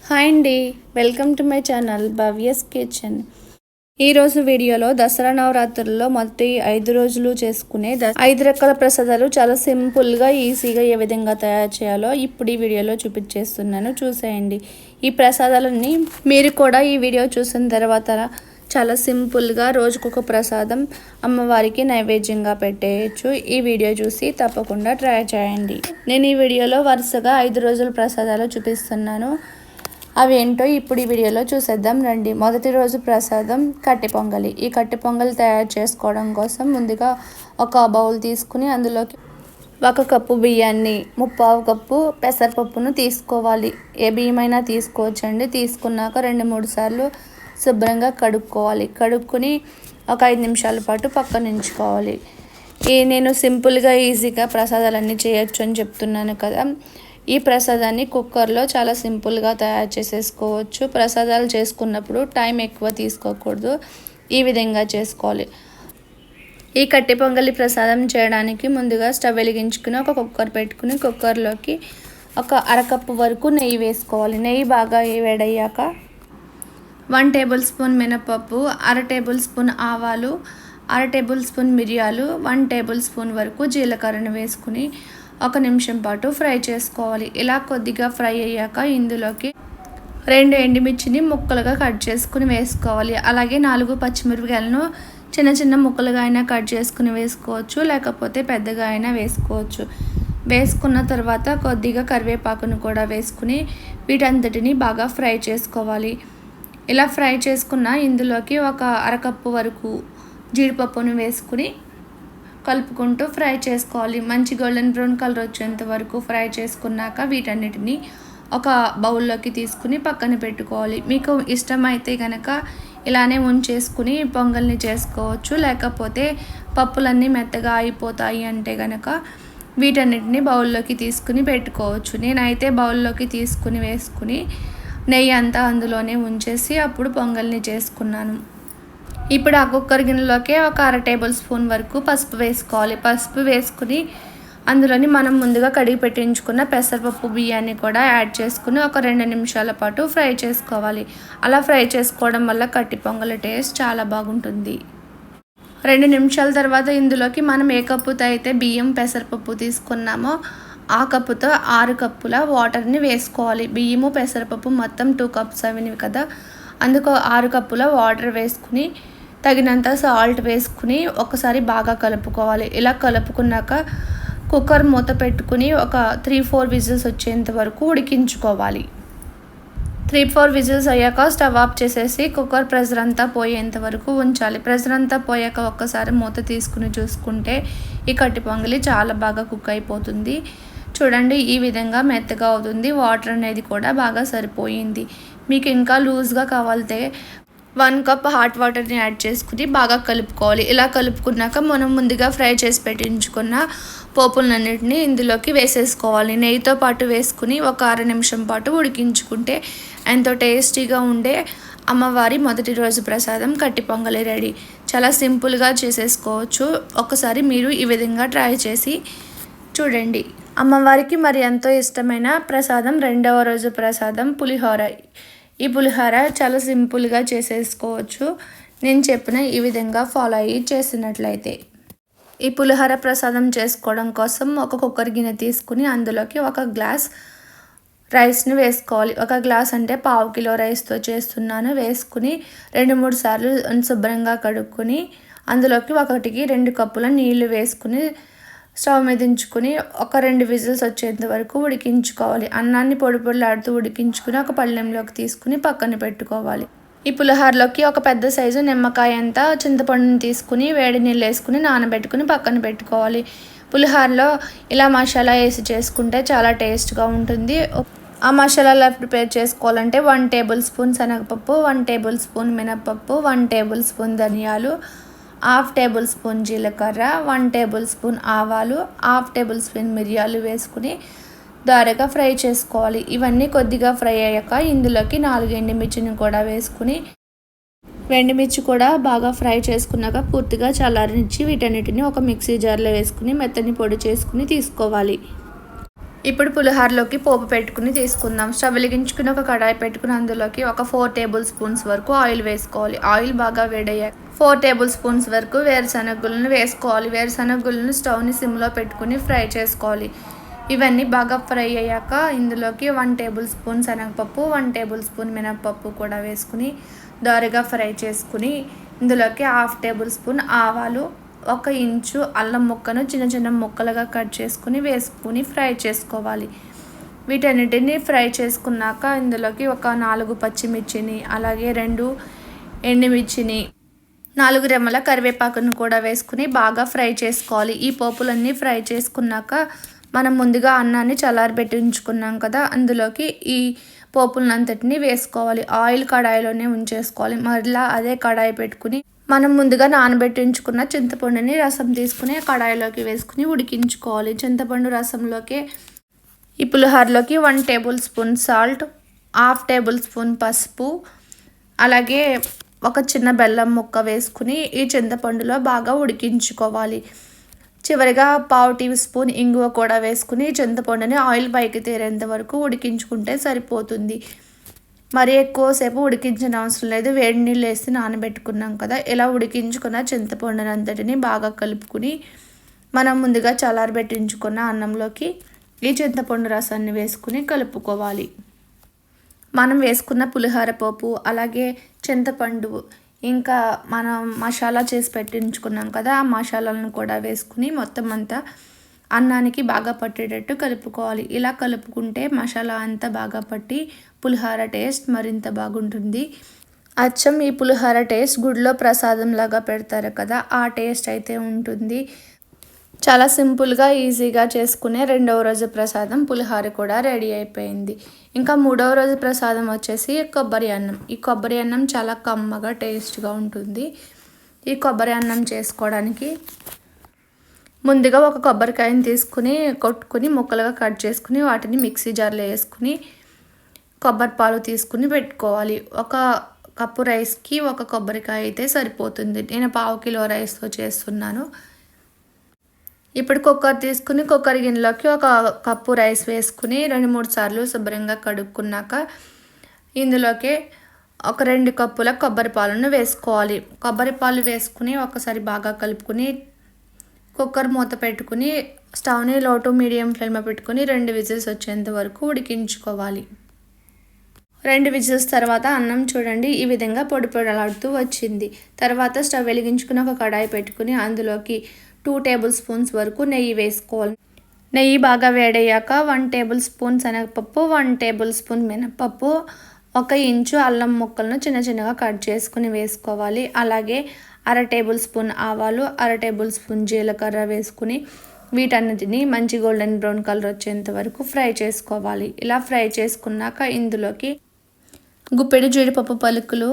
Hi అండి, welcome to my channel Bhavya's kitchen. ఈరోజు వీడియోలో దసరా నవరాత్రుల్లో మొదటి 5 రోజులు చేసుకునే 5 రకాల ప్రసాదాలు చాలా సింపుల్గా ఈజీగా ఏ విధంగా తయారు చేయాలో ఇప్పుడు ఈ వీడియోలో చూపించేస్తున్నాను, చూసేయండి. ఈ ప్రసాదాలన్నీ మీరు కూడా ఈ వీడియో చూసిన తర్వాత చాలా సింపుల్గా రోజుకొక ప్రసాదం అమ్మవారికి నైవేద్యంగా పెట్టేయచ్చు. ఈ వీడియో చూసి తప్పకుండా ట్రై చేయండి. నేను ఈ వీడియోలో వరుసగా 5 రోజుల ప్రసాదాలు చూపిస్తున్నాను. అవి ఏంటో ఇప్పుడు ఈ వీడియోలో చూసేద్దాం రండి. మొదటి రోజు ప్రసాదం కట్టె పొంగలి. ఈ కట్టె పొంగలి తయారు చేసుకోవడం కోసం ముందుగా ఒక బౌల్ తీసుకుని అందులోకి 1 కప్పు బియ్యాన్ని, 3/4 కప్పు పెసరపప్పును తీసుకోవాలి. ఏ బియ్యమైనా తీసుకోవచ్చండి. తీసుకున్నాక 2-3 సార్లు శుభ్రంగా కడుక్కోవాలి. కడుక్కుని ఒక 5 నిమిషాల పాటు పక్కన ఉంచుకోవాలి. నేను సింపుల్గా ఈజీగా ప్రసాదాలన్నీ చేయొచ్చు అని చెప్తున్నాను కదా. ఈ ప్రసాదాన్ని కుక్కర్లో చాలా సింపుల్గా తయారు చేసేసుకోవచ్చు. ప్రసాదాలు చేసుకున్నప్పుడు టైం ఎక్కువ తీసుకోకూడదు, ఈ విధంగా చేసుకోవాలి. ఈ కట్టె పొంగలి ప్రసాదం చేయడానికి ముందుగా స్టవ్ వెలిగించుకుని ఒక కుక్కర్ పెట్టుకుని కుక్కర్లోకి ఒక 1/2 కప్పు వరకు నెయ్యి వేసుకోవాలి. నెయ్యి బాగా వేడయ్యాక 1 టేబుల్ స్పూన్ మినపప్పు, 1/2 టేబుల్ స్పూన్ ఆవాలు, 1/2 టేబుల్ స్పూన్ మిరియాలు, 1 టేబుల్ స్పూన్ వరకు జీలకర్రను వేసుకుని 1 నిమిషం పాటు ఫ్రై చేసుకోవాలి. ఇలా కొద్దిగా ఫ్రై అయ్యాక ఇందులోకి 2 ఎండుమిర్చిని ముక్కలుగా కట్ చేసుకుని వేసుకోవాలి. అలాగే 4 పచ్చిమిరపకాయలను చిన్న చిన్న ముక్కలుగా అయినా కట్ చేసుకుని వేసుకోవచ్చు, లేకపోతే పెద్దగా అయినా వేసుకోవచ్చు. వేసుకున్న తర్వాత కొద్దిగా కరివేపాకును కూడా వేసుకుని వీటంతటిని బాగా ఫ్రై చేసుకోవాలి. ఇలా ఫ్రై చేసుకున్న ఇందులోకి ఒక 1/2 కప్పు వరకు జీడిపప్పును వేసుకుని కలుపుకుంటూ ఫ్రై చేసుకోవాలి. మంచి గోల్డెన్ బ్రౌన్ కలర్ వచ్చేంత వరకు ఫ్రై చేసుకున్నాక వీటన్నిటిని ఒక బౌల్లోకి తీసుకుని పక్కన పెట్టుకోవాలి. మీకు ఇష్టమైతే కనుక ఇలానే ఉంచేసుకుని పొంగల్ని చేసుకోవచ్చు, లేకపోతే పప్పులన్నీ మెత్తగా అయిపోతాయి అంటే కనుక వీటన్నిటిని బౌల్లోకి తీసుకుని పెట్టుకోవచ్చు. నేనైతే బౌల్లోకి తీసుకుని వేసుకుని నెయ్యి అంతా అందులోనే ఉంచేసి అప్పుడు పొంగల్ని చేసుకున్నాను. ఇప్పుడు ఆ కుక్కర్ గిన్నెలోకి ఒక 1/2 టేబుల్ స్పూన్ వరకు పసుపు వేసుకోవాలి. పసుపు వేసుకుని అందులోని మనం ముందుగా కడిగి పెట్టించుకున్న పెసరపప్పు బియ్యాన్ని కూడా యాడ్ చేసుకుని ఒక 2 నిమిషాల పాటు ఫ్రై చేసుకోవాలి. అలా ఫ్రై చేసుకోవడం వల్ల కట్టి పొంగలి టేస్ట్ చాలా బాగుంటుంది. 2 నిమిషాల తర్వాత ఇందులోకి మనం ఏ కప్పుతో అయితే బియ్యం పెసరపప్పు తీసుకున్నామో ఆ కప్పుతో 6 కప్పుల వాటర్ని వేసుకోవాలి. బియ్యము పెసరపప్పు మొత్తం 2 కప్స్ అవినవి కదా, అందుకు 6 కప్పుల వాటర్ వేసుకుని తగినంత సాల్ట్ వేసుకుని ఒకసారి బాగా కలుపుకోవాలి. ఇలా కలుపుకున్నాక కుక్కర్ మూత పెట్టుకుని ఒక 3-4 విజిల్స్ వచ్చేంత వరకు ఉడికించుకోవాలి. 3-4 విజిల్స్ అయ్యాక స్టవ్ ఆఫ్ చేసేసి కుక్కర్ ప్రెషర్ అంతా పోయేంత వరకు ఉంచాలి. ప్రెషర్ అంతా పోయాక ఒక్కసారి మూత తీసుకుని చూసుకుంటే ఈ కట్టి పొంగలి చాలా బాగా కుక్ అయిపోతుంది. చూడండి, ఈ విధంగా మెత్తగా అవుతుంది. వాటర్ అనేది కూడా బాగా సరిపోయింది. మీకు ఇంకా లూజ్గా కావాలితే 1 కప్ హాట్ వాటర్ని యాడ్ చేసుకుని బాగా కలుపుకోవాలి. ఇలా కలుపుకున్నాక మనం ముందుగా ఫ్రై చేసి పెట్టించుకున్న పోపులన్నింటినీ ఇందులోకి వేసేసుకోవాలి. నెయ్యితో పాటు వేసుకుని ఒక 1/2 నిమిషం పాటు ఉడికించుకుంటే ఎంతో టేస్టీగా ఉండే అమ్మవారి మొదటి రోజు ప్రసాదం కట్టి పొంగలి రెడీ. చాలా సింపుల్గా చేసేసుకోవచ్చు. ఒకసారి మీరు ఈ విధంగా ట్రై చేసి చూడండి. అమ్మవారికి మరి ఎంతో ఇష్టమైన ప్రసాదం 2వ రోజు ప్రసాదం పులిహోర. ఈ పులిహోర చాలా సింపుల్గా చేసేసుకోవచ్చు. నేను చెప్పిన ఈ విధంగా ఫాలో అయ్యి చేసినట్లయితే. ఈ పులిహోర ప్రసాదం చేసుకోవడం కోసం ఒక కుక్కర్ గిన్నె తీసుకుని అందులోకి 1 గ్లాస్ రైస్ని వేసుకోవాలి. 1 గ్లాస్ అంటే 1/2 కిలో రైస్తో చేస్తున్నాను. వేసుకుని 2-3 సార్లు శుభ్రంగా కడుక్కొని అందులోకి 1కి 2 కప్పుల నీళ్లు వేసుకుని స్టవ్ మీద ఉంచుకుని ఒక 2 విజిల్స్ వచ్చేంత వరకు ఉడికించుకోవాలి. అన్నాన్ని పొడి పొడిలాడుతూ ఉడికించుకుని ఒక పళ్ళెంలోకి తీసుకుని పక్కన పెట్టుకోవాలి. ఈ పులిహోరలోకి ఒక పెద్ద సైజు నిమ్మకాయ అంతా చింతపండుని తీసుకుని వేడి నీళ్ళు వేసుకుని నానబెట్టుకుని పక్కన పెట్టుకోవాలి. పులిహోరలో ఇలా మసాలా వేసి చేసుకుంటే చాలా టేస్ట్గా ఉంటుంది. ఆ మసాలాలో ప్రిపేర్ చేసుకోవాలంటే 1 టేబుల్ స్పూన్ శనగపప్పు, 1 టేబుల్ స్పూన్ మినపప్పు, 1 టేబుల్ స్పూన్ ధనియాలు, 1/2 టేబుల్ స్పూన్ జీలకర్ర, 1 టేబుల్ స్పూన్ ఆవాలు, 1/2 టేబుల్ స్పూన్ మిరియాలు వేసుకుని దోరగా ఫ్రై చేసుకోవాలి. ఇవన్నీ కొద్దిగా ఫ్రై అయ్యాక ఇందులోకి 4 ఎండుమిర్చిని కూడా వేసుకుని ఎండుమిర్చి కూడా బాగా ఫ్రై చేసుకున్నాక పూర్తిగా చల్లారనిచ్చి వీటన్నిటిని ఒక మిక్సీ జార్లో వేసుకుని మెత్తని పొడి చేసుకుని తీసుకోవాలి. ఇప్పుడు పులిహోరలోకి పోపు పెట్టుకుని తీసుకుందాం. స్టవ్ వెలిగించుకుని ఒక కడాయి పెట్టుకుని అందులోకి ఒక 4 టేబుల్ స్పూన్స్ వరకు ఆయిల్ వేసుకోవాలి. ఆయిల్ బాగా వేడయ్యాక 4 టేబుల్ స్పూన్స్ వరకు వేరుశనగగుళ్ళను వేసుకోవాలి. వేరుశనగగుళ్ళను స్టవ్ని సిమ్లో పెట్టుకుని ఫ్రై చేసుకోవాలి. ఇవన్నీ బాగా ఫ్రై అయ్యాక ఇందులోకి 1 టేబుల్ స్పూన్ శనగపప్పు, 1 టేబుల్ స్పూన్ మినపప్పు కూడా వేసుకుని దోరగా ఫ్రై చేసుకుని ఇందులోకి 1/2 టేబుల్ స్పూన్ ఆవాలు, 1 ఇంచు అల్లం ముక్కను చిన్న చిన్న ముక్కలుగా కట్ చేసుకుని వేసుకుని ఫ్రై చేసుకోవాలి. వీటన్నిటిని ఫ్రై చేసుకున్నాక ఇందులోకి ఒక 4 పచ్చిమిర్చిని, అలాగే 2 ఎండుమిర్చిని, 4 రెమ్మల కరివేపాకును కూడా వేసుకుని బాగా ఫ్రై చేసుకోవాలి. ఈ పోపులన్నీ ఫ్రై చేసుకున్నాక మనం ముందుగా అన్నాన్ని చల్లారబెట్టి ఉంచుకున్నాం కదా, అందులోకి ఈ పోపులంతటిని వేసుకోవాలి. ఆయిల్ కడాయిలోనే ఉంచేసుకోవాలి. మరలా అదే కడాయి పెట్టుకుని మనం ముందుగా నానబెట్టి ఉంచుకున్న చింతపండుని రసం తీసుకుని కడాయిలోకి వేసుకుని ఉడికించుకోవాలి. చింతపండు రసంలోకి ఈ పులిహోరలోకి 1 table spoon salt, 1/2 table spoon పసుపు, అలాగే ఒక చిన్న బెల్లం ముక్క వేసుకుని ఈ చింతపండులో బాగా ఉడికించుకోవాలి. చివరిగా 1/2 టీ స్పూన్ ఇంగువ కూడా వేసుకుని చింతపండుని ఆయిల్ పైకి తేరేంత వరకు ఉడికించుకుంటే సరిపోతుంది. మరీ ఎక్కువసేపు ఉడికించిన అవసరం లేదు. వేడి నీళ్ళు వేసి నానబెట్టుకున్నాం కదా, ఇలా ఉడికించుకున్న చింతపండుని అంతటిని బాగా కలుపుకుని మనం ముందుగా చల్లారబెట్టించుకున్న అన్నంలోకి ఈ చింతపండు రసాన్ని వేసుకుని కలుపుకోవాలి. మనం వేసుకున్న పులిహోర పోపు, అలాగే చింతపండు, ఇంకా మనం మసాలా చేసి పెట్టించుకున్నాం కదా, ఆ మసాలాలను కూడా వేసుకుని మొత్తం అంతా అన్నానికి బాగా పట్టేటట్టు కలుపుకోవాలి. ఇలా కలుపుకుంటే మసాలా అంతా బాగా పట్టి పులిహోర టేస్ట్ మరింత బాగుంటుంది. అచ్చం ఈ పులిహోర టేస్ట్ గుడిలో ప్రసాదం లాగా పెడతారు కదా, ఆ టేస్ట్ అయితే ఉంటుంది. చాలా సింపుల్గా ఈజీగా చేసుకునే 2వ రోజు ప్రసాదం పులిహోర కూడా రెడీ అయిపోయింది. ఇంకా 3వ రోజు ప్రసాదం వచ్చేసి కొబ్బరి అన్నం. ఈ కొబ్బరి అన్నం చాలా కమ్మగా టేస్ట్గా ఉంటుంది. ఈ కొబ్బరి అన్నం చేసుకోవడానికి ముందుగా ఒక కొబ్బరికాయని తీసుకుని కొట్టుకుని ముక్కలుగా కట్ చేసుకుని వాటిని మిక్సీ జార్లో వేసుకుని కొబ్బరి పాలు తీసుకుని పెట్టుకోవాలి. 1 కప్పు రైస్కి 1 కొబ్బరికాయ అయితే సరిపోతుంది. నేను 1/2 కిలో రైస్తో చేస్తున్నాను. ఇప్పుడు కుక్కర్ తీసుకుని కుక్కర్ గిన్నెలోకి 1 కప్పు రైస్ వేసుకుని 2-3 సార్లు శుభ్రంగా కడుక్కున్నాక ఇందులోకి ఒక 2 కప్పుల కొబ్బరి పాలను వేసుకోవాలి. కొబ్బరి పాలు వేసుకుని ఒకసారి బాగా కలుపుకుని కుక్కర్ మూత పెట్టుకుని స్టవ్ని లో టు మీడియం ఫ్లేమ్లో పెట్టుకుని 2 విజిల్స్ వచ్చేంత వరకు ఉడికించుకోవాలి. 2 విజిల్స్ తర్వాత అన్నం చూడండి ఈ విధంగా పొడి పొడలాడుతూ వచ్చింది. తర్వాత స్టవ్ వెలిగించుకుని ఒక కడాయి పెట్టుకుని అందులోకి 2 టేబుల్ స్పూన్స్ వరకు నెయ్యి వేసుకోవాలి. నెయ్యి బాగా వేడయ్యాక 1 టేబుల్ స్పూన్ శనగపప్పు, 1 టేబుల్ స్పూన్ మినపప్పు, 1 ఇంచు అల్లం ముక్కలను చిన్న చిన్నగా కట్ చేసుకుని వేసుకోవాలి. అలాగే 1/2 టేబుల్ స్పూన్ ఆవాలు, 1/2 టేబుల్ స్పూన్ జీలకర్ర వేసుకుని వీటన్నిటిని మంచి గోల్డెన్ బ్రౌన్ కలర్ వచ్చేంత వరకు ఫ్రై చేసుకోవాలి. ఇలా ఫ్రై చేసుకున్నాక ఇందులోకి గుప్పెడు జీడిపప్పు పలుకులు,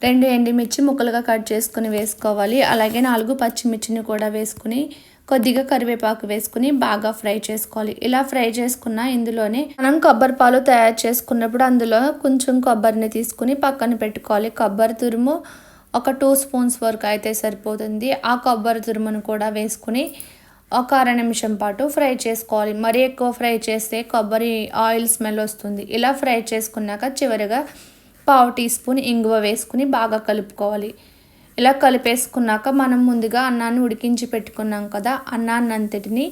2 ఎండుమిర్చి ముక్కలుగా కట్ చేసుకుని వేసుకోవాలి. అలాగే 4 పచ్చిమిర్చిని కూడా వేసుకుని కొద్దిగా కరివేపాకు వేసుకుని బాగా ఫ్రై చేసుకోవాలి. ఇలా ఫ్రై చేసుకున్న ఇందులోనే మనం కొబ్బరి పాలు తయారు చేసుకున్నప్పుడు అందులో కొంచెం కొబ్బరిని తీసుకుని పక్కన పెట్టుకోవాలి. కొబ్బరి తురుము ఒక 2 స్పూన్స్ వరకు అయితే సరిపోతుంది. ఆ కొబ్బరి తురుమును కూడా వేసుకుని ఒక 1/2 నిమిషం పాటు ఫ్రై చేసుకోవాలి. మరీ ఎక్కువ ఫ్రై చేస్తే కొబ్బరి ఆయిల్ స్మెల్ వస్తుంది. ఇలా ఫ్రై చేసుకున్నాక చివరిగా 1/2 టీ స్పూన్ ఇంగువ వేసుకుని బాగా కలుపుకోవాలి. ఇలా కలిపేసుకున్నాక మనం ముందుగా అన్నాన్ని ఉడికించి పెట్టుకున్నాం కదా, అన్నాన్ని అంతటిని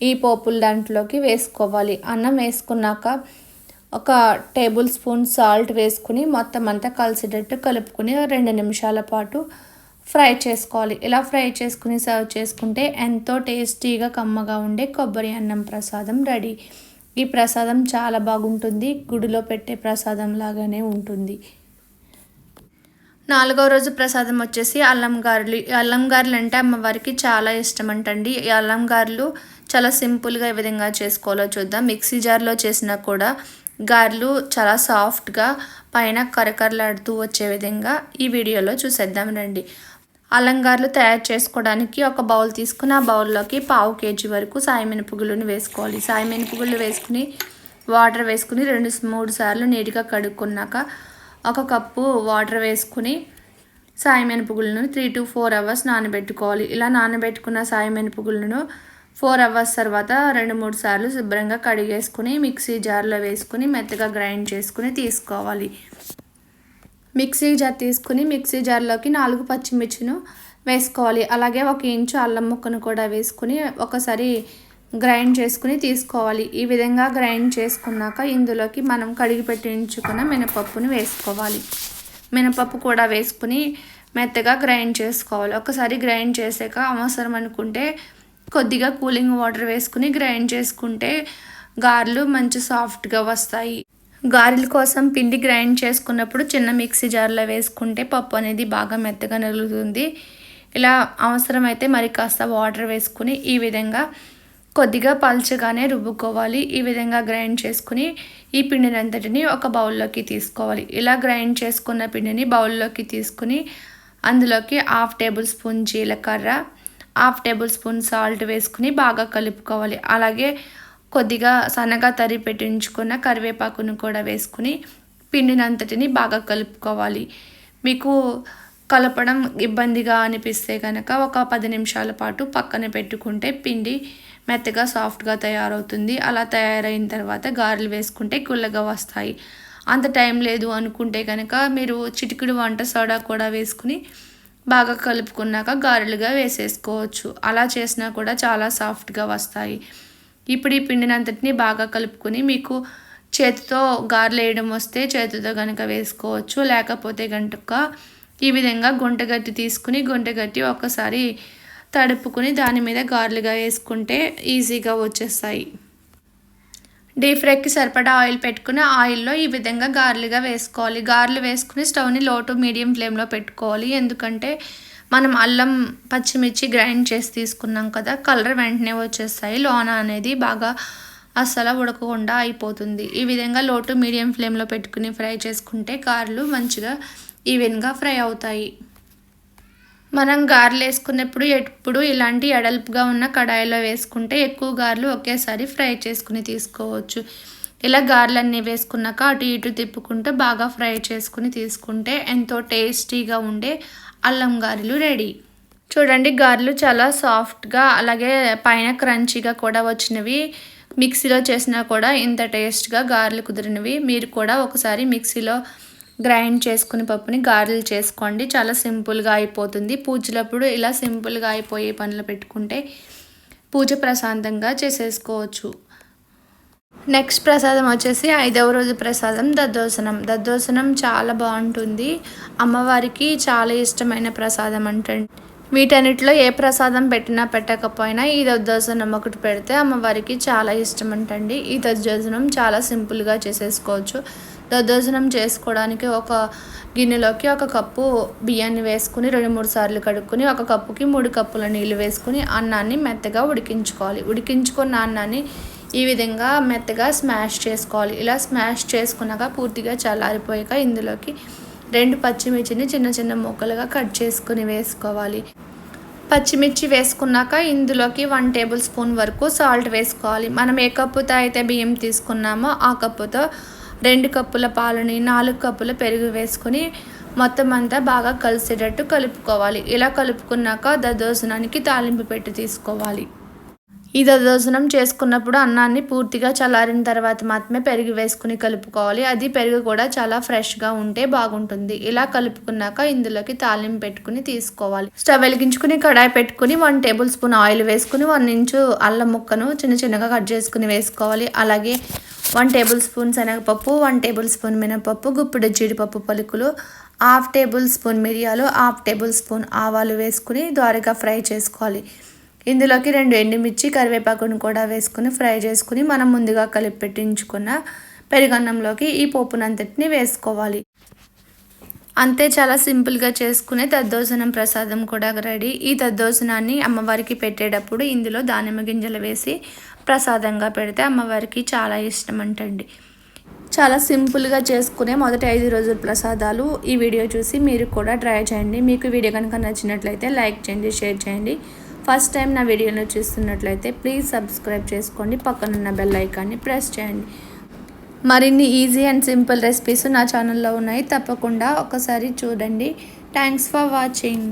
ఈ పోపుల దాంట్లోకి వేసుకోవాలి. అన్నం వేసుకున్నాక 1 టేబుల్ స్పూన్ సాల్ట్ వేసుకుని మొత్తం అంతా కలిసేటట్టు కలుపుకుని 2 నిమిషాల పాటు ఫ్రై చేసుకోవాలి. ఇలా ఫ్రై చేసుకుని సర్వ్ చేసుకుంటే ఎంతో టేస్టీగా కమ్మగా ఉండే కొబ్బరి అన్నం ప్రసాదం రెడీ. ఈ ప్రసాదం చాలా బాగుంటుంది. గుడిలో పెట్టే ప్రసాదం లాగానే ఉంటుంది. 4వ రోజు ప్రసాదం వచ్చేసి అల్లం గారెలు. ఈ అల్లం గారెలు అంటే అమ్మవారికి చాలా ఇష్టం అంటండి. ఈ అల్లం గారెలు చాలా సింపుల్గా ఏ విధంగా చేసుకోవాలో చూద్దాం. మిక్సీ జార్లో చేసినా కూడా గారెలు చాలా సాఫ్ట్గా పైన కరకరలాడుతూ వచ్చే విధంగా ఈ వీడియోలో చూసేద్దాం రండి. అల్లం గారెలు తయారు చేసుకోవడానికి ఒక బౌల్ తీసుకుని ఆ బౌల్లోకి 1/2 కేజీ వరకు సాయి మినపగుళ్ళను వేసుకోవాలి. సాయి మినపగుళ్ళు వేసుకుని వాటర్ వేసుకుని 2-3 సార్లు నీట్గా కడుక్కున్నాక 1 కప్పు వాటర్ వేసుకుని సాయి మినపగుళ్ళను 3 to 4 అవర్స్ నానబెట్టుకోవాలి. ఇలా నానబెట్టుకున్న సాయి మినపగుళ్ళను 4 అవర్స్ తర్వాత 2-3 సార్లు శుభ్రంగా కడిగేసుకుని మిక్సీ జార్లో వేసుకుని మెత్తగా గ్రైండ్ చేసుకుని తీసుకోవాలి. మిక్సీ జార్ తీసుకుని మిక్సీ జార్లోకి 4 పచ్చిమిర్చిను వేసుకోవాలి. అలాగే 1 ఇంచు అల్లం ముక్కను కూడా వేసుకుని ఒకసారి గ్రైండ్ చేసుకుని తీసుకోవాలి. ఈ విధంగా గ్రైండ్ చేసుకున్నాక ఇందులోకి మనం కడిగి పెట్టి ఉంచుకున్న మినపప్పును వేసుకోవాలి. మినపప్పు కూడా వేసుకుని మెత్తగా గ్రైండ్ చేసుకోవాలి. ఒకసారి గ్రైండ్ చేసాక అవసరం అనుకుంటే కొద్దిగా కూలింగ్ వాటర్ వేసుకుని గ్రైండ్ చేసుకుంటే గారెలు మంచి సాఫ్ట్గా వస్తాయి. గారెల కోసం పిండి గ్రైండ్ చేసుకున్నప్పుడు చిన్న మిక్సీ జార్లో వేసుకుంటే పప్పు అనేది బాగా మెత్తగా నలుగుతుంది. ఇలా అవసరమైతే మరి కాస్త వాటర్ వేసుకుని ఈ విధంగా కొద్దిగా పల్చగానే రుబ్బుకోవాలి. ఈ విధంగా గ్రైండ్ చేసుకుని ఈ పిండిని అంతటిని ఒక బౌల్లోకి తీసుకోవాలి. ఇలా గ్రైండ్ చేసుకున్న పిండిని బౌల్లోకి తీసుకుని అందులోకి 1/2 టేబుల్ స్పూన్ జీలకర్ర, 1/2 టేబుల్ స్పూన్ సాల్ట్ వేసుకుని బాగా కలుపుకోవాలి. అలాగే కొద్దిగా సన్నగా తరిగి పెట్టి ఉంచుకున్న కరివేపాకును కూడా వేసుకుని పిండిని అంతటిని బాగా కలుపుకోవాలి. మీకు కలపడం ఇబ్బందిగా అనిపిస్తే కనుక ఒక 10 నిమిషాల పాటు పక్కన పెట్టుకుంటే పిండి మెత్తగా సాఫ్ట్గా తయారవుతుంది. అలా తయారైన తర్వాత గారెలు వేసుకుంటే గుల్లగా వస్తాయి. అంత టైం లేదు అనుకుంటే కనుక మీరు చిటికెడు వంట సోడా కూడా వేసుకుని బాగా కలుపుకున్నాక గారెలుగా వేసేసుకోవచ్చు. అలా చేసినా కూడా చాలా సాఫ్ట్గా వస్తాయి. ఇప్పుడు ఈ పిండిని అంతటిని బాగా కలుపుకొని మీకు చేతితో గారెలు వేయడం వస్తే చేతితో కనుక వేసుకోవచ్చు. లేకపోతే కనుక ఈ విధంగా గుంటగట్టి తీసుకుని గుంటగట్టి ఒకసారి తడుపుకుని దాని మీద గారెలుగా వేసుకుంటే ఈజీగా వచ్చేస్తాయి. డీప్ ఫ్రైకి సరిపడా ఆయిల్ పెట్టుకుని ఆయిల్లో ఈ విధంగా గారెలుగా వేసుకోవాలి. గారెలు వేసుకుని స్టవ్ని లో టు మీడియం ఫ్లేమ్లో పెట్టుకోవాలి. ఎందుకంటే మనం అల్లం పచ్చిమిర్చి గ్రైండ్ చేసి తీసుకున్నాం కదా, కలర్ వెంటనే వచ్చేస్తాయి. లోన అనేది బాగా అస్సలు ఉడకకుండా అయిపోతుంది. ఈ విధంగా లో టు మీడియం ఫ్లేమ్లో పెట్టుకుని ఫ్రై చేసుకుంటే గారెలు మంచిగా ఈవెన్గా ఫ్రై అవుతాయి. మనం గారెలు వేసుకున్నప్పుడు ఎప్పుడు ఇలాంటి ఎడల్పుగా ఉన్న కడాయిలో వేసుకుంటే ఎక్కువ గారెలు ఒకేసారి ఫ్రై చేసుకుని తీసుకోవచ్చు. ఇలా గారెలన్నీ వేసుకున్నాక అటు ఇటు తిప్పుకుంటూ బాగా ఫ్రై చేసుకుని తీసుకుంటే ఎంతో టేస్టీగా ఉండే అల్లం గారెలు రెడీ. చూడండి, గారెలు చాలా సాఫ్ట్గా అలాగే పైన క్రంచీగా కూడా వచ్చినవి. మిక్సీలో చేసినా కూడా ఇంత టేస్ట్గా గారెలు కుదిరినవి. మీరు కూడా ఒకసారి మిక్సీలో గ్రైండ్ చేసుకుని పప్పుని గారెలు చేసుకోండి. చాలా సింపుల్గా అయిపోతుంది. పూజలప్పుడు ఇలా సింపుల్గా అయిపోయే పనులు పెట్టుకుంటే పూజ ప్రశాంతంగా చేసేసుకోవచ్చు. నెక్స్ట్ ప్రసాదం వచ్చేసి 5వ రోజు ప్రసాదం దద్దోజనం. దద్దోజనం చాలా బాగుంటుంది. అమ్మవారికి చాలా ఇష్టమైన ప్రసాదం అంటండి. వీటన్నిటిలో ఏ ప్రసాదం పెట్టినా పెట్టకపోయినా ఈ దద్దోజనం ఒకటి పెడితే అమ్మవారికి చాలా ఇష్టం అంటండి. ఈ దద్దోజనం చాలా సింపుల్గా చేసేసుకోవచ్చు. దద్దోజనం చేసుకోవడానికి ఒక గిన్నెలోకి 1 కప్పు బియ్యాన్ని వేసుకుని 2-3 సార్లు కడుక్కొని 1 కప్పుకి 3 కప్పుల నీళ్ళు వేసుకుని అన్నాన్ని మెత్తగా ఉడికించుకోవాలి. ఉడికించుకున్న అన్నాన్ని ఈ విధంగా మెత్తగా స్మాష్ చేసుకోవాలి. ఇలా స్మాష్ చేసుకున్నాక పూర్తిగా చల్లారిపోయాక ఇందులోకి 2 పచ్చిమిర్చిని చిన్న చిన్న ముక్కలుగా కట్ చేసుకుని వేసుకోవాలి. పచ్చిమిర్చి వేసుకున్నాక ఇందులోకి 1 టేబుల్ స్పూన్ వరకు సాల్ట్ వేసుకోవాలి. మనం ఏ కప్పుతో అయితే బియ్యం తీసుకున్నామో ఆ కప్పుతో 2 కప్పుల పాలని 4 కప్పుల పెరుగు వేసుకుని మొత్తం అంతా బాగా కలిసేటట్టు కలుపుకోవాలి. ఇలా కలుపుకున్నాక దద్దోజనానికి తాలింపు పెట్టి తీసుకోవాలి. ఈ దద్దోజనం చేసుకున్నప్పుడు అన్నాన్ని పూర్తిగా చల్లారిన తర్వాత మాత్రమే పెరుగు వేసుకుని కలుపుకోవాలి. అది పెరుగు కూడా చాలా ఫ్రెష్గా ఉంటే బాగుంటుంది. ఇలా కలుపుకున్నాక ఇందులోకి తాలింపు పెట్టుకుని తీసుకోవాలి. స్టవ్ వెలిగించుకుని కడాయి పెట్టుకుని 1 టేబుల్ స్పూన్ ఆయిల్ వేసుకుని 1 ఇంచు అల్లం ముక్కను చిన్న చిన్నగా కట్ చేసుకుని వేసుకోవాలి. అలాగే 1 టేబుల్ స్పూన్ శనగపప్పు, 1 టేబుల్ స్పూన్ మినపప్పు, గుప్పెడు జీడిపప్పు పలుకులు, 1/2 టేబుల్ స్పూన్ మిరియాలు, 1/2 టేబుల్ స్పూన్ ఆవాలు వేసుకుని ద్వారగా ఫ్రై చేసుకోవాలి. ఇందులోకి 2 ఎండుమిర్చి, కరివేపాకును కూడా వేసుకుని ఫ్రై చేసుకుని మనం ముందుగా కలిపి పెట్టించుకున్న పెరుగన్నంలోకి ఈ పోపునంతటిని వేసుకోవాలి. అంతే, చాలా సింపుల్గా చేసుకునే దద్దోజనం ప్రసాదం కూడా రెడీ. ఈ దద్దోజనాన్ని అమ్మవారికి పెట్టేటప్పుడు ఇందులో దానిమ్మ గింజలు వేసి ప్రసాదంగా పెడితే అమ్మవారికి చాలా ఇష్టం అంటండి. చాలా సింపుల్గా చేసుకునే మొదటి 5 రోజుల ప్రసాదాలు ఈ వీడియో చూసి మీరు కూడా ట్రై చేయండి. మీకు వీడియో కనుక నచ్చినట్లయితే లైక్ చేయండి, షేర్ చేయండి. ఫస్ట్ టైం నా వీడియోను చూస్తున్నట్లయితే ప్లీజ్ సబ్స్క్రైబ్ చేసుకోండి. పక్కనున్న బెల్ ఐకాన్ని ప్రెస్ చేయండి. మరిన్ని ఈజీ అండ్ సింపుల్ రెసిపీస్ నా ఛానల్లో ఉన్నాయి. తప్పకుండా ఒకసారి చూడండి. Thanks for watching.